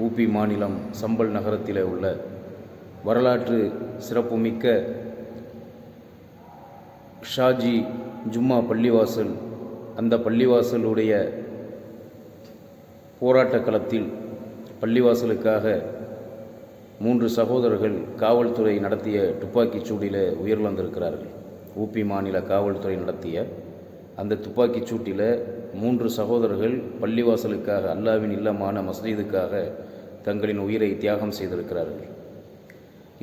UP மாநிலம் சம்பல் நகரத்தில் உள்ள வரலாற்று சிறப்புமிக்க ஷாஜி ஜும்மா பள்ளிவாசல், அந்த பள்ளிவாசலுடைய போராட்ட களத்தில் பள்ளிவாசலுக்காக 3 சகோதரர்கள் காவல்துறை நடத்திய துப்பாக்கிச் சூட்டில் உயிரிழந்திருக்கிறார்கள். ஊபி மாநில காவல்துறை நடத்திய அந்த துப்பாக்கிச் சூட்டில் 3 சகோதரர்கள் பள்ளிவாசலுக்காக, அல்லாவின் இல்லமான மஸ்ஜிதுக்காக தங்களின் உயிரை தியாகம் செய்திருக்கிறார்கள்.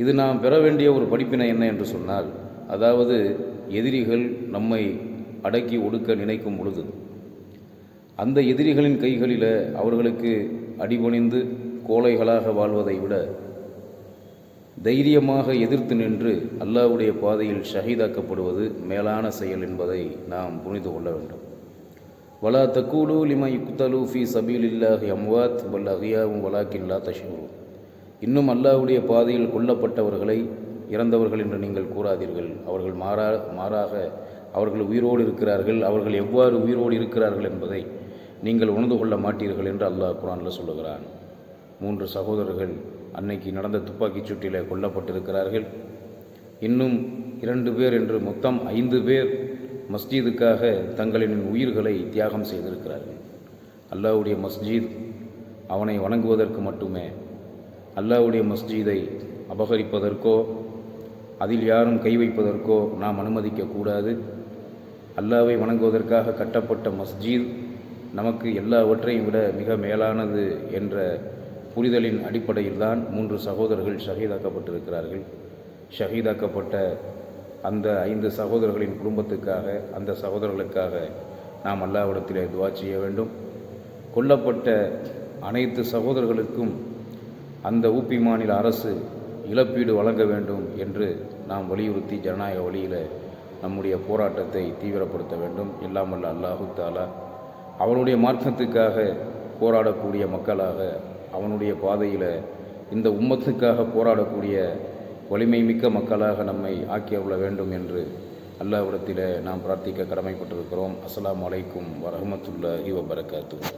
இது நாம் பெற வேண்டிய ஒரு படிப்பினை என்ன என்று சொன்னால், அதாவது எதிரிகள் நம்மை அடக்கி ஒடுக்க நினைக்கும் பொழுது அந்த எதிரிகளின் கைகளில் அவர்களுக்கு அடிபணிந்து கோழைகளாக வாழ்வதை விட தைரியமாக எதிர்த்து நின்று அல்லாஹ்வுடைய பாதையில் ஷஹீதாக்கப்படுவது மேலான செயல் என்பதை நாம் புரிந்து கொள்ள வேண்டும். வலா தக்கூலு லிமா யுக்தலு ஃபி சபீலில்லாஹி அம்வாத் வல் அஹ்யாவும் வலாக்கின் லா தஷ்ஊரூன். இன்னும் அல்லாஹ்வுடைய பாதையில் கொல்லப்பட்டவர்களை இறந்தவர்கள் என்று நீங்கள் கூறாதீர்கள். அவர்கள் மாறாக அவர்கள் உயிரோடு இருக்கிறார்கள். அவர்கள் எவ்வாறு உயிரோடு இருக்கிறார்கள் என்பதை நீங்கள் உணர்ந்து கொள்ள மாட்டீர்கள் என்று அல்லாஹ் குர்ஆனில் சொல்லுகிறான். 3 சகோதரர்கள் அன்னைக்கு நடந்த துப்பாக்கிச் சூட்டில் கொல்லப்பட்டிருக்கிறார்கள். இன்னும் 2 பேர் என்று மொத்தம் 5 பேர் மஸ்ஜிதுக்காக தங்களின் உயிர்களை தியாகம் செய்திருக்கிறார்கள். அல்லாஹ்வுடைய மஸ்ஜித் அவனை வணங்குவதற்கு மட்டுமே. அல்லாஹ்வுடைய மஸ்ஜிதை அபகரிப்பதற்கோ அதில் யாரும் கை வைப்பதற்கோ நாம் அனுமதிக்கக்கூடாது. அல்லாஹ்வை வணங்குவதற்காக கட்டப்பட்ட மஸ்ஜித் நமக்கு எல்லாவற்றையும் விட மிக மேலானது என்ற புரிதலின் அடிப்படையில் தான் 3 சகோதரர்கள் ஷஹீதாக்கப்பட்டிருக்கிறார்கள். ஷஹீதாக்கப்பட்ட அந்த 5 சகோதரர்களின் குடும்பத்துக்காக, அந்த சகோதரர்களுக்காக நாம் அல்லாஹ்விடத்திலே துஆ செய்ய வேண்டும். கொல்லப்பட்ட அனைத்து சகோதரர்களுக்கும் அந்த ஊபி மாநில அரசு இழப்பீடு வழங்க வேண்டும் என்று நாம் வலியுறுத்தி ஜனநாயக வழியில் நம்முடைய போராட்டத்தை தீவிரப்படுத்த வேண்டும். எல்லாம் வல்ல அல்லாஹு தஆலா அவனுடைய மார்க்கத்துக்காக போராடக்கூடிய மக்களாக, அவனுடைய பாதையில் இந்த உம்மத்துக்காக போராடக்கூடிய வலிமை மிக்க மக்களாக நம்மை ஆக்கியருள வேண்டும் என்று அல்லாஹ்விடத்தில் நாம் பிரார்த்திக்க கடமைப்பட்டிருக்கிறோம். அஸ்ஸலாமு அலைக்கும் வரஹ்மத்துல்லாஹி வபரகாத்துஹு.